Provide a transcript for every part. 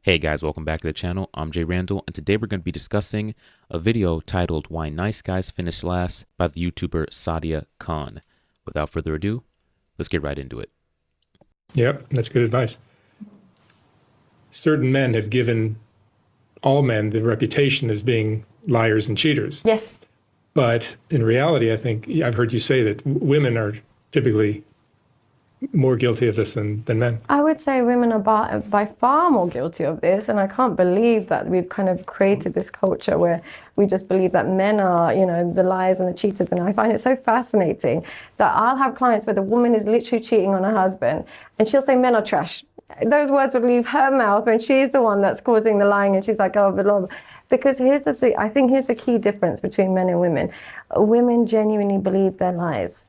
Hey guys, welcome back to the channel. I'm Jay Randall, and today we're going to be discussing a video titled Why Nice Guys Finish Last by the YouTuber Sadia Khan. Without further ado, let's get right into it. Yep, that's good advice. Certain men have given all men the reputation as being liars and cheaters. Yes. But in reality, I think I've heard you say that women are typically more guilty of this than men. I would say women are by far more guilty of this, and I can't believe that we've kind of created this culture where we just believe that men are, the liars and the cheaters. And I find it so fascinating that I'll have clients where the woman is literally cheating on her husband, and she'll say men are trash. Those words would leave her mouth when she's the one that's causing the lying, and she's like, oh, but Lord. Because here's the thing, I think here's the key difference between men and women. Women genuinely believe their lies.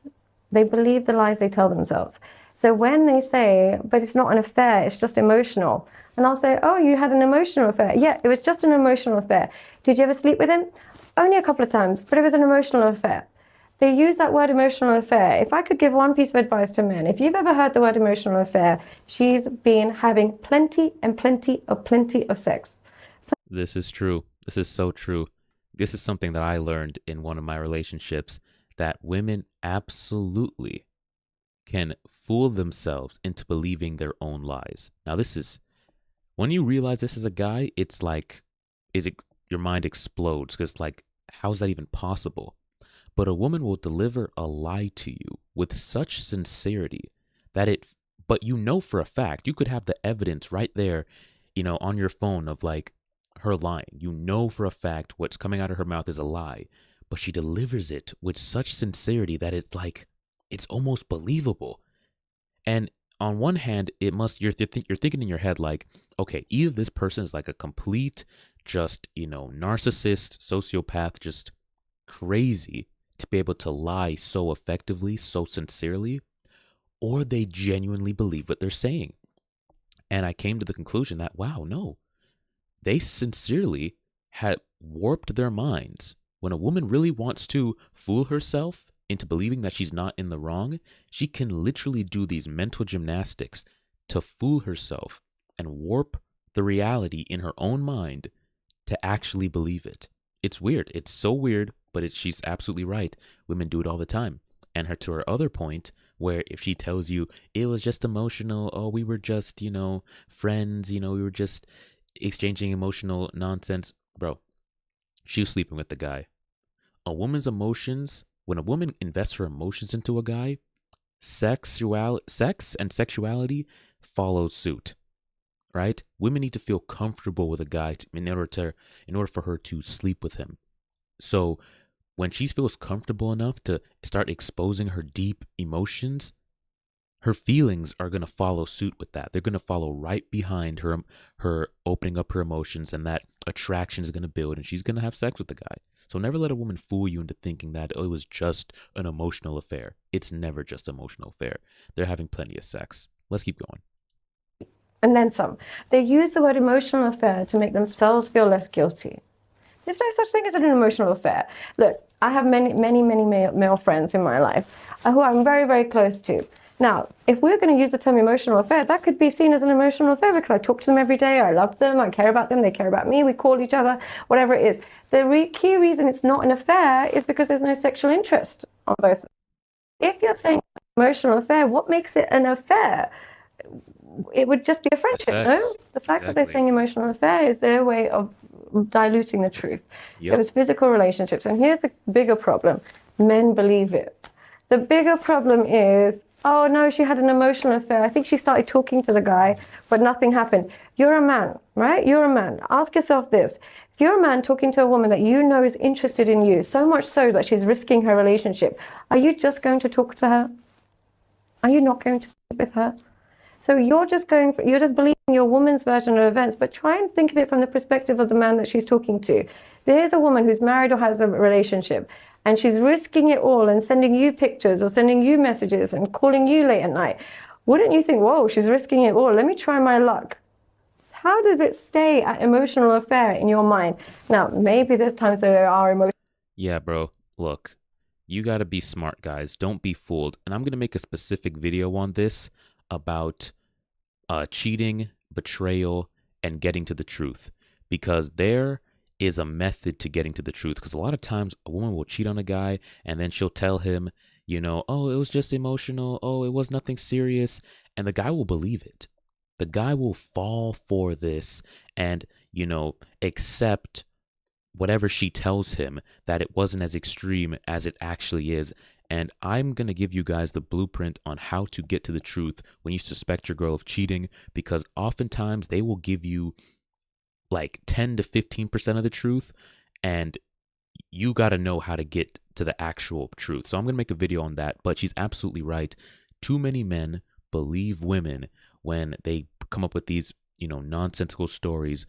They believe the lies they tell themselves. So when they say, but it's not an affair, it's just emotional. And I'll say, oh, you had an emotional affair. Yeah, it was just an emotional affair. Did you ever sleep with him? Only a couple of times, but it was an emotional affair. They use that word emotional affair. If I could give one piece of advice to men, if you've ever heard the word emotional affair, she's been having plenty of sex. This is true. This is so true. This is something that I learned in one of my relationships, that women absolutely can fool themselves into believing their own lies. Now, this is, when you realize this is a guy, it's like, your mind explodes, because like, how is that even possible? But a woman will deliver a lie to you with such sincerity that but you know for a fact, you could have the evidence right there, on your phone of like her lying. You know for a fact what's coming out of her mouth is a lie, but she delivers it with such sincerity that it's like, it's almost believable. And on one hand, you're thinking in your head like, okay, either this person is like a complete, just, narcissist, sociopath, just crazy to be able to lie so effectively, so sincerely, or they genuinely believe what they're saying. And I came to the conclusion that, wow, no, they sincerely had warped their minds. When a woman really wants to fool herself into believing that she's not in the wrong, she can literally do these mental gymnastics to fool herself and warp the reality in her own mind to actually believe it. It's weird. It's so weird, but she's absolutely right. Women do it all the time. And to her other point, where if she tells you it was just emotional, oh, we were just, friends, we were just exchanging emotional nonsense, bro, she was sleeping with the guy. A woman's emotions, when a woman invests her emotions into a guy, sex and sexuality follows suit, right? Women need to feel comfortable with a guy in order for her to sleep with him. So when she feels comfortable enough to start exposing her deep emotions, her feelings are going to follow suit with that. They're going to follow right behind her opening up her emotions, and that attraction is going to build, and she's going to have sex with the guy. So never let a woman fool you into thinking that, oh, it was just an emotional affair. It's never just an emotional affair. They're having plenty of sex. Let's keep going. And then some. They use the word emotional affair to make themselves feel less guilty. There's no such thing as an emotional affair. Look, I have many male friends in my life who I'm very, very close to. Now, if we're going to use the term emotional affair, that could be seen as an emotional affair because I talk to them every day, I love them, I care about them, they care about me, we call each other, whatever it is. The key reason it's not an affair is because there's no sexual interest on both. If you're saying emotional affair, what makes it an affair? It would just be a friendship, no? The fact that they're saying emotional affair is their way of diluting the truth. Yep. It was physical relationships. And here's a bigger problem. Men believe it. The bigger problem is, oh no, she had an emotional affair. I think she started talking to the guy, but nothing happened. You're a man, right? You're a man. Ask yourself this. If you're a man talking to a woman that you know is interested in you, so much so that she's risking her relationship, are you just going to talk to her? Are you not going to sleep with her? So you're just believing your woman's version of events, but try and think of it from the perspective of the man that she's talking to. There's a woman who's married or has a relationship, and she's risking it all and sending you pictures or sending you messages and calling you late at night. Wouldn't you think, whoa, she's risking it all, let me try my luck? How does it stay at emotional affair in your mind? Now, maybe there's times there are emotional. Yeah, bro, look, you got to be smart, guys. Don't be fooled. And I'm going to make a specific video on this about cheating, betrayal, and getting to the truth, because there is a method to getting to the truth. Because a lot of times a woman will cheat on a guy and then she'll tell him, oh, it was just emotional. Oh, it was nothing serious. And the guy will believe it. The guy will fall for this and, accept whatever she tells him, that it wasn't as extreme as it actually is. And I'm going to give you guys the blueprint on how to get to the truth when you suspect your girl of cheating, because oftentimes they will give you like 10 to 15% of the truth, and you got to know how to get to the actual truth. So I'm going to make a video on that, but she's absolutely right. Too many men believe women when they come up with these, nonsensical stories.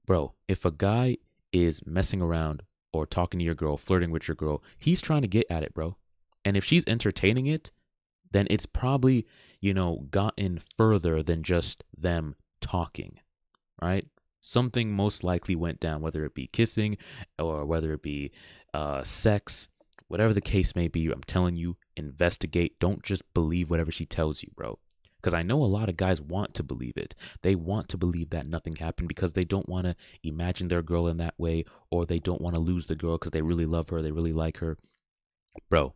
Bro, if a guy is messing around or talking to your girl, flirting with your girl, he's trying to get at it, bro. And if she's entertaining it, then it's probably, gotten further than just them talking, right? Something most likely went down, whether it be kissing or whether it be sex, whatever the case may be. I'm telling you, investigate. Don't just believe whatever she tells you, bro. Because I know a lot of guys want to believe it. They want to believe that nothing happened because they don't want to imagine their girl in that way, or they don't want to lose the girl because they really love her, they really like her. Bro,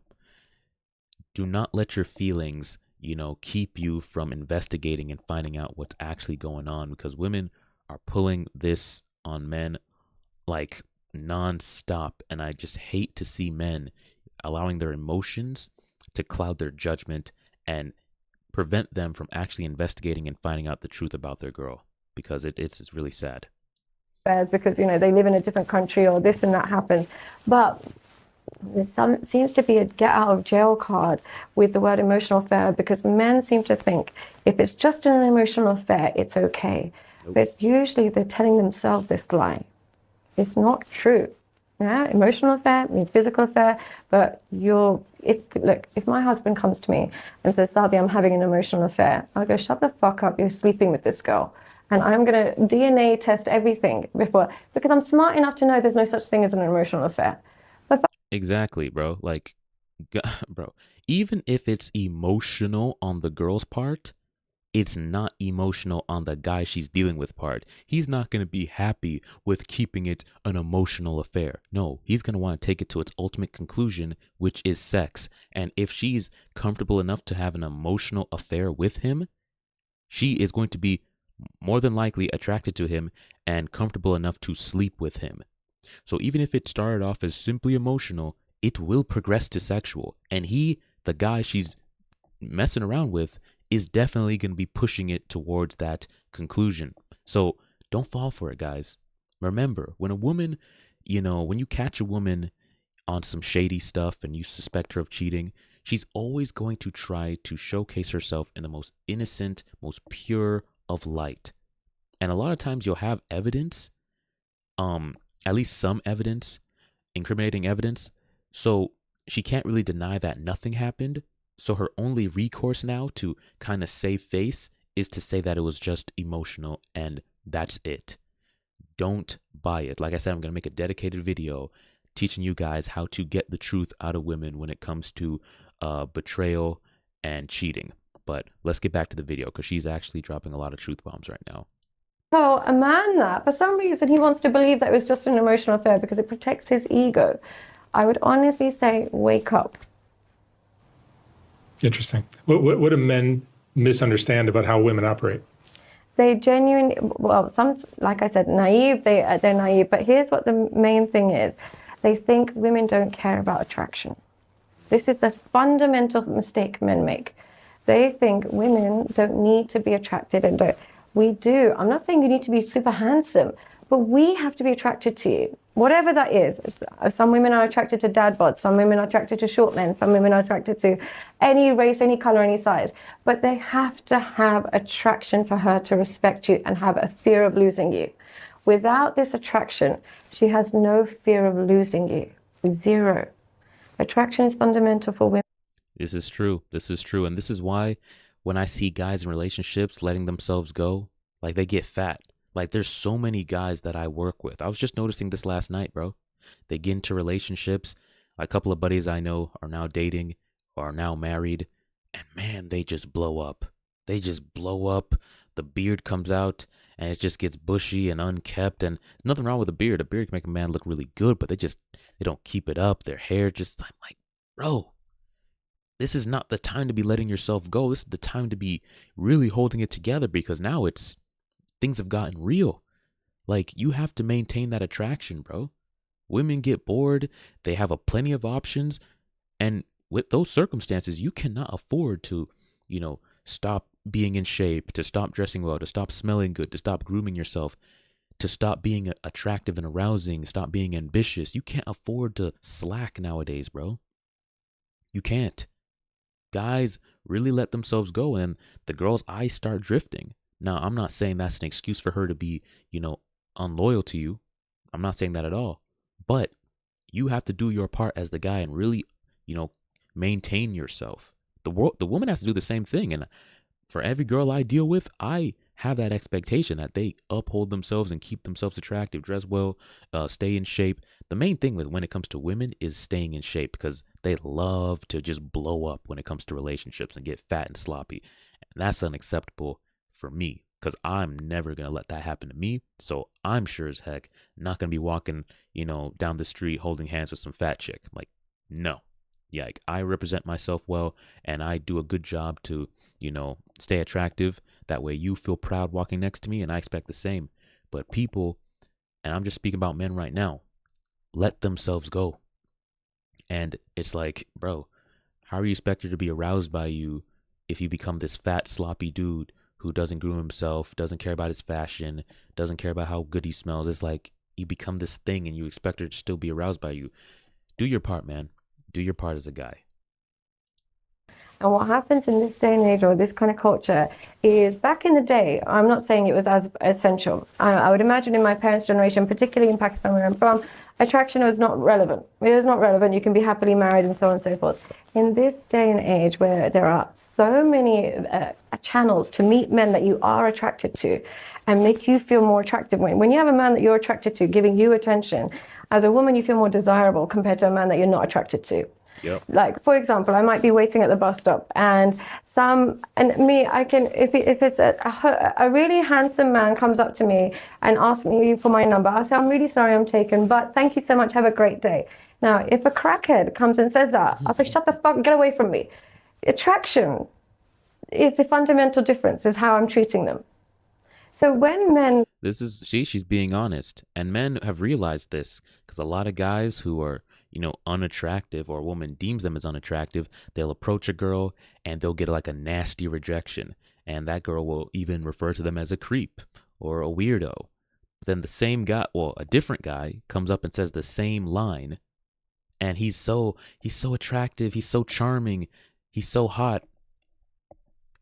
do not let your feelings, keep you from investigating and finding out what's actually going on, because women are pulling this on men like nonstop. And I just hate to see men allowing their emotions to cloud their judgment and prevent them from actually investigating and finding out the truth about their girl, because it's really sad. Because, they live in a different country or this and that happens. But there seems to be a get out of jail card with the word emotional affair, because men seem to think if it's just an emotional affair, it's okay. Nope. But it's usually they're telling themselves this lie. It's not true. Yeah, emotional affair means physical affair, but look, if my husband comes to me and says, Sadia, I'm having an emotional affair, I'll go, shut the fuck up, you're sleeping with this girl. And I'm going to DNA test everything before, because I'm smart enough to know there's no such thing as an emotional affair. Exactly, bro. Like, bro, even if it's emotional on the girl's part, it's not emotional on the guy she's dealing with part. He's not going to be happy with keeping it an emotional affair. No, he's going to want to take it to its ultimate conclusion, which is sex. And if she's comfortable enough to have an emotional affair with him, she is going to be more than likely attracted to him and comfortable enough to sleep with him. So even if it started off as simply emotional, it will progress to sexual. And the guy she's messing around with, is definitely going to be pushing it towards that conclusion. So don't fall for it, guys. Remember, when a woman, when you catch a woman on some shady stuff and you suspect her of cheating, she's always going to try to showcase herself in the most innocent, most pure of light. And a lot of times you'll have evidence, at least some evidence, incriminating evidence. So she can't really deny that nothing happened. So her only recourse now to kind of save face is to say that it was just emotional and that's it. Don't buy it. Like I said, I'm going to make a dedicated video teaching you guys how to get the truth out of women when it comes to betrayal and cheating. But let's get back to the video, because she's actually dropping a lot of truth bombs right now. So a man that, for some reason, he wants to believe that it was just an emotional affair because it protects his ego. I would honestly say, wake up. Interesting. What do men misunderstand about how women operate? They genuinely, well, some, like I said, naive, they're naive. But here's what the main thing is. They think women don't care about attraction. This is the fundamental mistake men make. They think women don't need to be attracted, and don't. We do. I'm not saying you need to be super handsome, but we have to be attracted to you. Whatever that is. Some women are attracted to dad bods. Some women are attracted to short men. Some women are attracted to any race, any color, any size. But they have to have attraction for her to respect you and have a fear of losing you. Without this attraction, she has no fear of losing you. Zero. Attraction is fundamental for women. This is true. This is true. And this is why when I see guys in relationships letting themselves go, like they get fat. Like, there's so many guys that I work with. I was just noticing this last night, bro. They get into relationships. A couple of buddies I know are now dating or are now married. And man, they just blow up. They just blow up. The beard comes out and it just gets bushy and unkept. And there's nothing wrong with a beard. A beard can make a man look really good, but they don't keep it up. Their hair just, I'm like, bro, this is not the time to be letting yourself go. This is the time to be really holding it together, because now things have gotten real. Like, you have to maintain that attraction, bro. Women get bored. They have plenty of options. And with those circumstances, you cannot afford to, stop being in shape, to stop dressing well, to stop smelling good, to stop grooming yourself, to stop being attractive and arousing, stop being ambitious. You can't afford to slack nowadays, bro. You can't. Guys really let themselves go, and the girl's eyes start drifting. Now, I'm not saying that's an excuse for her to be, unloyal to you. I'm not saying that at all. But you have to do your part as the guy and really, maintain yourself. The woman has to do the same thing. And for every girl I deal with, I have that expectation that they uphold themselves and keep themselves attractive, dress well, stay in shape. The main thing when it comes to women is staying in shape, because they love to just blow up when it comes to relationships and get fat and sloppy. And that's unacceptable for me, because I'm never going to let that happen to me. So I'm sure as heck not going to be walking, down the street holding hands with some fat chick. Like, no. Yeah, like, I represent myself well, and I do a good job to, stay attractive. That way you feel proud walking next to me, and I expect the same. But people, and I'm just speaking about men right now, let themselves go. And it's like, bro, how are you expected to be aroused by you if you become this fat, sloppy dude who doesn't groom himself, doesn't care about his fashion, doesn't care about how good he smells? It's like you become this thing and you expect her to still be aroused by you. Do your part, man. Do your part as a guy. And what happens in this day and age, or this kind of culture, is back in the day, I'm not saying it was as essential. I would imagine in my parents' generation, particularly in Pakistan where I'm from, attraction was not relevant. It was not relevant. You can be happily married and so on and so forth. In this day and age where there are so many channels to meet men that you are attracted to and make you feel more attractive. When you have a man that you're attracted to giving you attention, as a woman, you feel more desirable compared to a man that you're not attracted to. Yep. Like, for example, I might be waiting at the bus stop, and I can, if it's a really handsome man comes up to me and asks me for my number, I'll say, I'm really sorry, I'm taken, but thank you so much, have a great day. Now, if a crackhead comes and says that, I'll say, shut the fuck, get away from me. Attraction is the fundamental difference, is how I'm treating them. So when men... She's being honest. And men have realized this, because a lot of guys who are, unattractive, or a woman deems them as unattractive, they'll approach a girl and they'll get like a nasty rejection. And that girl will even refer to them as a creep or a weirdo. But then the same guy, a different guy comes up and says the same line. And he's so attractive. He's so charming. He's so hot.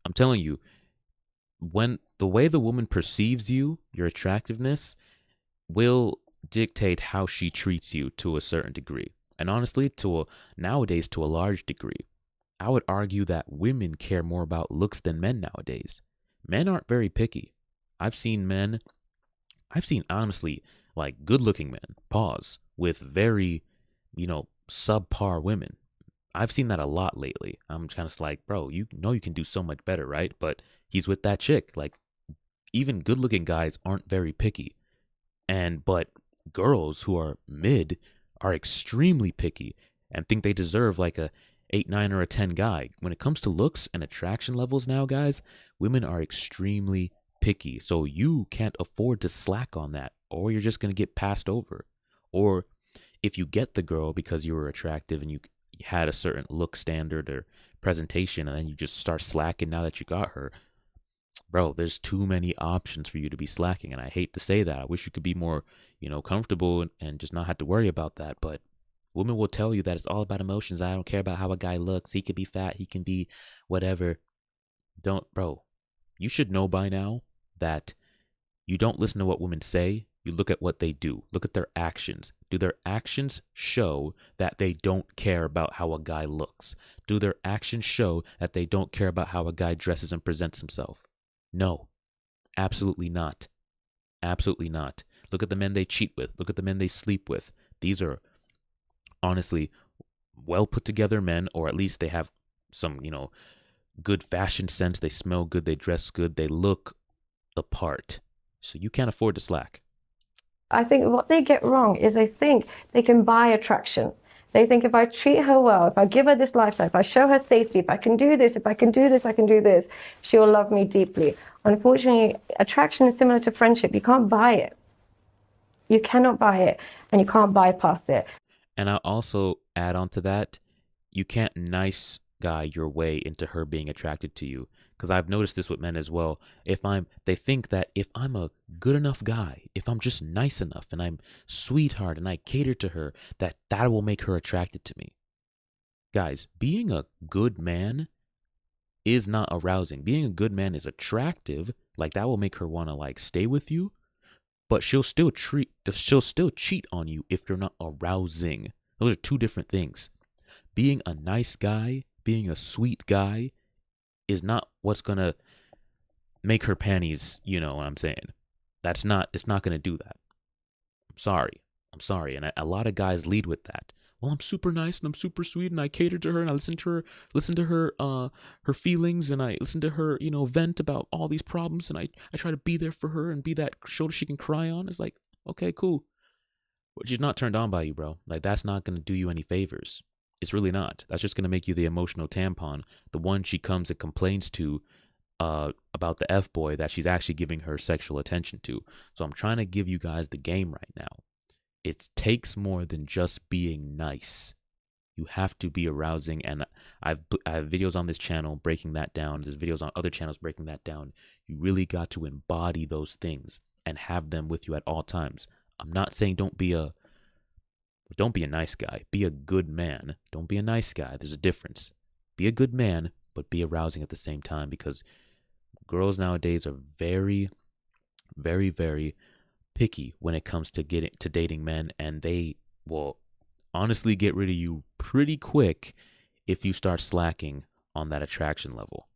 I'm telling you, when the way the woman perceives you, your attractiveness, will dictate how she treats you to a certain degree. And honestly, nowadays, to a large degree. I would argue that women care more about looks than men nowadays. Men aren't very picky. I've seen honestly, like, good-looking men, with very, subpar women. I've seen that a lot lately. I'm kind of like, bro, you know you can do so much better, right? But he's with that chick. Like, even good-looking guys aren't very picky. But girls who are mid are extremely picky and think they deserve like a 8, 9, or a 10 guy. When it comes to looks and attraction levels now, guys, women are extremely picky. So you can't afford to slack on that, or you're just going to get passed over. Or if you get the girl because you were attractive and you had a certain look standard or presentation, and then you just start slacking now that you got her, bro, there's too many options for you to be slacking. And I hate to say that. I wish you could be more, comfortable and just not have to worry about that. But women will tell you that it's all about emotions. I don't care about how a guy looks. He could be fat. He can be whatever. Bro, you should know by now that you don't listen to what women say. You look at what they do. Look at their actions. Do their actions show that they don't care about how a guy looks? Do their actions show that they don't care about how a guy dresses and presents himself? No, absolutely not. Absolutely not. Look at the men they cheat with. Look at the men they sleep with. These are honestly well put together men, or at least they have some, good fashion sense. They smell good. They dress good. They look the part. So you can't afford to slack. I think what they get wrong is they think they can buy attraction. They think if I treat her well, if I give her this lifestyle, if I show her safety, if I can do this, if I can do this, I can do this, she will love me deeply. Unfortunately, attraction is similar to friendship. You can't buy it. You cannot buy it, and you can't bypass it. And I'll also add on to that, you can't nice guy your way into her being attracted to you. Because I've noticed this with men as well. They think that if I'm a good enough guy, if I'm just nice enough and I'm sweetheart and I cater to her, that will make her attracted to me. Guys, being a good man is not arousing. Being a good man is attractive. Like that will make her want to like stay with you, but she'll still cheat on you if you're not arousing. Those are two different things. Being a nice guy, being a sweet guy is not what's going to make her panties, you know what I'm saying? It's not going to do that. I'm sorry. And a lot of guys lead with that. Well, I'm super nice and I'm super sweet and I cater to her and I listen to her feelings and I listen to her, you know, vent about all these problems and I try to be there for her and be that shoulder she can cry on. It's like, okay, cool. But she's not turned on by you, bro. Like that's not going to do you any favors. It's really not. That's just going to make you the emotional tampon, the one she comes and complains to about the F-boy that she's actually giving her sexual attention to. So I'm trying to give you guys the game right now. It takes more than just being nice. You have to be arousing, and I have videos on this channel breaking that down. There's videos on other channels breaking that down. You really got to embody those things and have them with you at all times. I'm not saying don't be a nice guy. Be a good man. Don't be a nice guy. There's a difference. Be a good man, but be arousing at the same time, because girls nowadays are very, very, very picky when it comes to dating men, and they will honestly get rid of you pretty quick if you start slacking on that attraction level.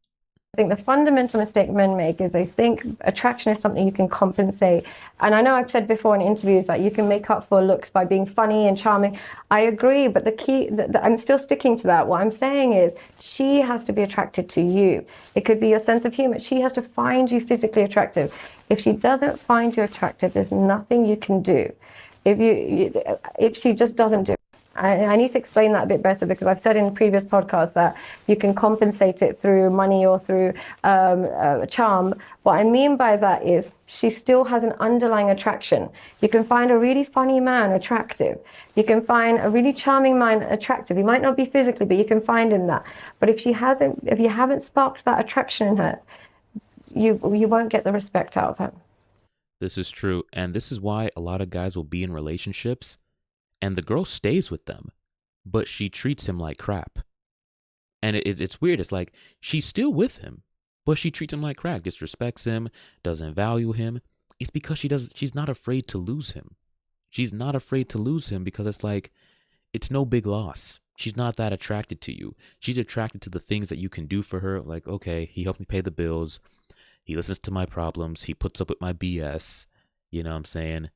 I think the fundamental mistake men make is they think attraction is something you can compensate. And I know I've said before in interviews that you can make up for looks by being funny and charming. I agree, but the key, I'm still sticking to that. What I'm saying is she has to be attracted to you. It could be your sense of humor. She has to find you physically attractive. If she doesn't find you attractive, there's nothing you can do. If she just doesn't do it. I need to explain that a bit better, because I've said in previous podcasts that you can compensate it through money or through charm. What I mean by that is she still has an underlying attraction. You can find a really funny man attractive. You can find a really charming man attractive. He might not be physically, but you can find him that. But if you haven't sparked that attraction in her, you won't get the respect out of her. This is true, and this is why a lot of guys will be in relationships and the girl stays with them, but she treats him like crap. And it's weird. It's like she's still with him, but she treats him like crap, disrespects him, doesn't value him. It's because she's not afraid to lose him. She's not afraid to lose him because it's like, it's no big loss. She's not that attracted to you. She's attracted to the things that you can do for her. Like, okay, he helped me pay the bills. He listens to my problems. He puts up with my BS. You know what I'm saying?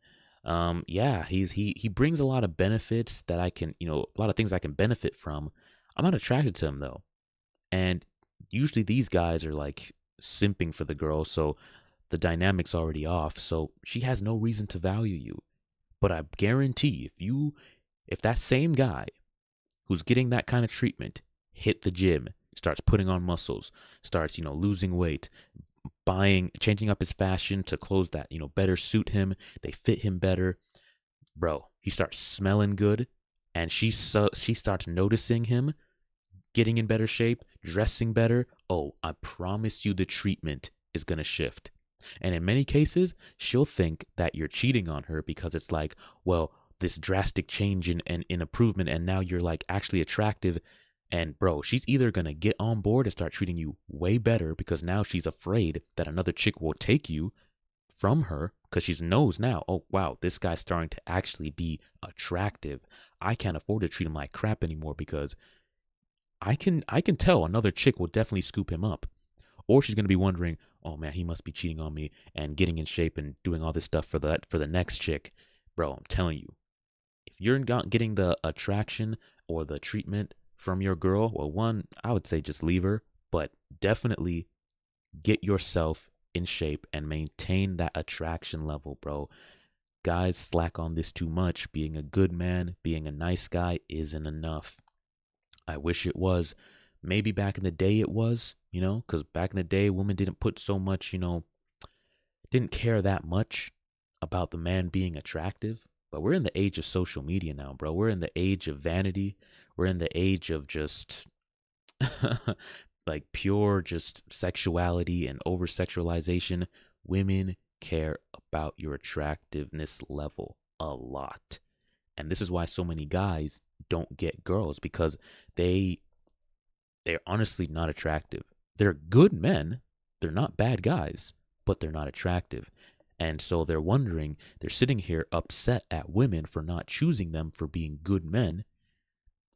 Yeah, he brings a lot of benefits that I can, a lot of things I can benefit from. I'm not attracted to him though. And usually these guys are like simping for the girl, so the dynamic's already off, so she has no reason to value you. But I guarantee if that same guy who's getting that kind of treatment hit the gym, starts putting on muscles, starts, losing weight, changing up his fashion to clothes that, better suit him, they fit him better, bro, he starts smelling good, and she starts noticing him getting in better shape, dressing better. Oh, I promise you the treatment is going to shift. And in many cases, she'll think that you're cheating on her because it's like, well, this drastic change in improvement, and now you're like actually attractive. And bro, she's either going to get on board and start treating you way better because now she's afraid that another chick will take you from her because she knows now, oh, wow, this guy's starting to actually be attractive. I can't afford to treat him like crap anymore because I can tell another chick will definitely scoop him up. Or she's going to be wondering, oh man, he must be cheating on me and getting in shape and doing all this stuff for the next chick. Bro, I'm telling you, if you're not getting the attraction or the treatment from your girl, well, one, I would say just leave her, but definitely get yourself in shape and maintain that attraction level, bro. Guys slack on this too much. Being a good man, being a nice guy isn't enough. I wish it was. Maybe back in the day it was, because back in the day, women didn't put so much, didn't care that much about the man being attractive. But we're in the age of social media now, bro. We're in the age of vanity. We're in the age of just like pure just sexuality and over sexualization. Women care about your attractiveness level a lot. And this is why so many guys don't get girls, because they're honestly not attractive. They're good men. They're not bad guys, but they're not attractive. And so they're sitting here upset at women for not choosing them for being good men.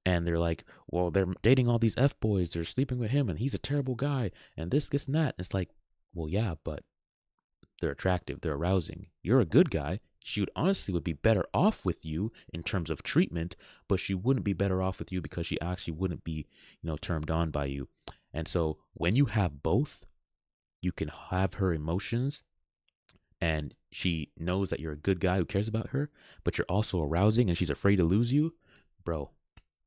And they're like, well, they're dating all these F-boys. They're sleeping with him and he's a terrible guy and this and that. And it's like, well, yeah, but they're attractive. They're arousing. You're a good guy. She would be better off with you in terms of treatment, but she wouldn't be better off with you because she actually wouldn't be, turned on by you. And so when you have both, you can have her emotions and she knows that you're a good guy who cares about her, but you're also arousing and she's afraid to lose you. Bro,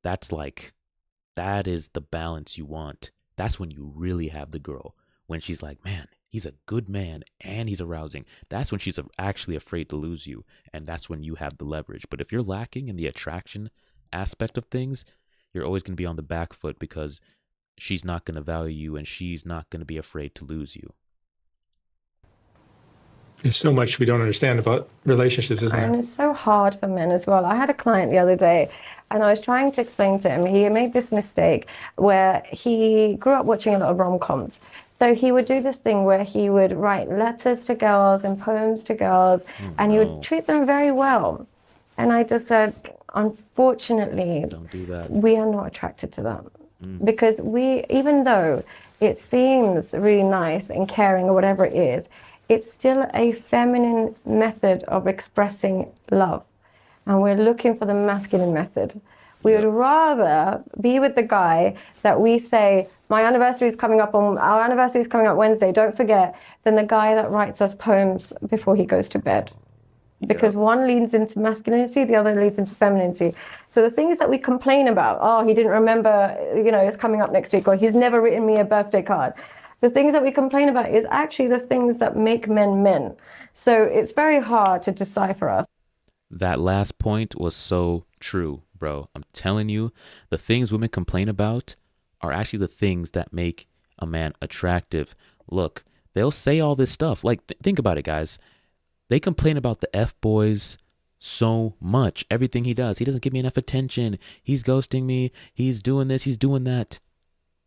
that is the balance you want. That's when you really have the girl. When she's like, man, he's a good man and he's arousing. That's when she's actually afraid to lose you. And that's when you have the leverage. But if you're lacking in the attraction aspect of things, you're always going to be on the back foot because she's not going to value you and she's not going to be afraid to lose you. There's so much we don't understand about relationships, isn't there? And it's so hard for men as well. I had a client the other day and I was trying to explain to him, he made this mistake where he grew up watching a lot of rom-coms. So he would do this thing where he would write letters to girls and poems to girls, and he would treat them very well. And I just said, unfortunately, don't do that. We are not attracted to that. Because even though it seems really nice and caring or whatever it is, it's still a feminine method of expressing love. And we're looking for the masculine method. We would rather be with the guy that we say, our anniversary is coming up Wednesday, don't forget, than the guy that writes us poems before he goes to bed. Because one leans into masculinity, the other leans into femininity. So the things that we complain about, oh, he didn't remember, it's coming up next week, or he's never written me a birthday card. The things that we complain about is actually the things that make men men. So it's very hard to decipher us. That last point was so true, bro. I'm telling you, the things women complain about are actually the things that make a man attractive. Look, they'll say all this stuff. Like, think about it, guys. They complain about the F-boys so much. Everything he does. He doesn't give me enough attention. He's ghosting me. He's doing this. He's doing that.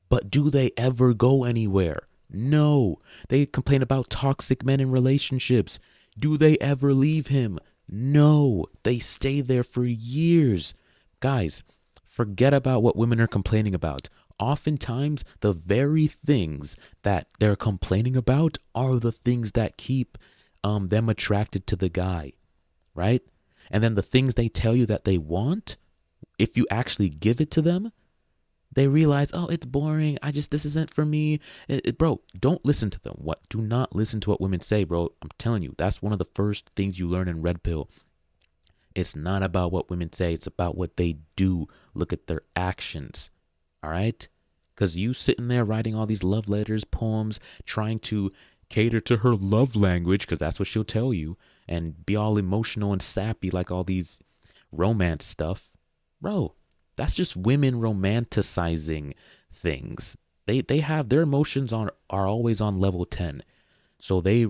But do they ever go anywhere? No. They complain about toxic men in relationships. Do they ever leave him? No. They stay there for years. Guys, forget about what women are complaining about. Oftentimes, the very things that they're complaining about are the things that keep them attracted to the guy, right? And then the things they tell you that they want, if you actually give it to them, they realize, oh, it's boring. This isn't for me. Bro, don't listen to them. Do not listen to what women say, bro. I'm telling you, that's one of the first things you learn in Red Pill. It's not about what women say. It's about what they do. Look at their actions. All right? Because you sitting there writing all these love letters, poems, trying to cater to her love language, because that's what she'll tell you, and be all emotional and sappy like all these romance stuff. Bro, that's just women romanticizing things. They have their emotions are always on level 10. So they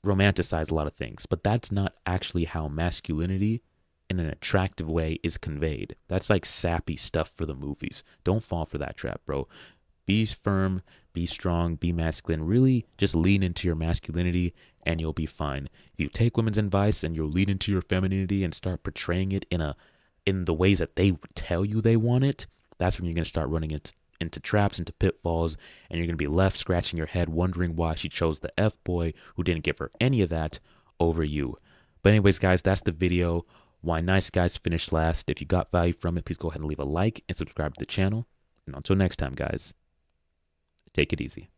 romanticize a lot of things, but that's not actually how masculinity in an attractive way is conveyed. That's like sappy stuff for the movies. Don't fall for that trap, bro. Be firm, be strong, be masculine. Really just lean into your masculinity and you'll be fine. If you take women's advice and you'll lean into your femininity and start portraying it in the ways that they tell you they want it, that's when you're going to start running into traps, into pitfalls, and you're going to be left scratching your head wondering why she chose the F-boy who didn't give her any of that over you. But anyways, guys, that's the video. Why nice guys finish last. If you got value from it, please go ahead and leave a like and subscribe to the channel. And until next time, guys, take it easy.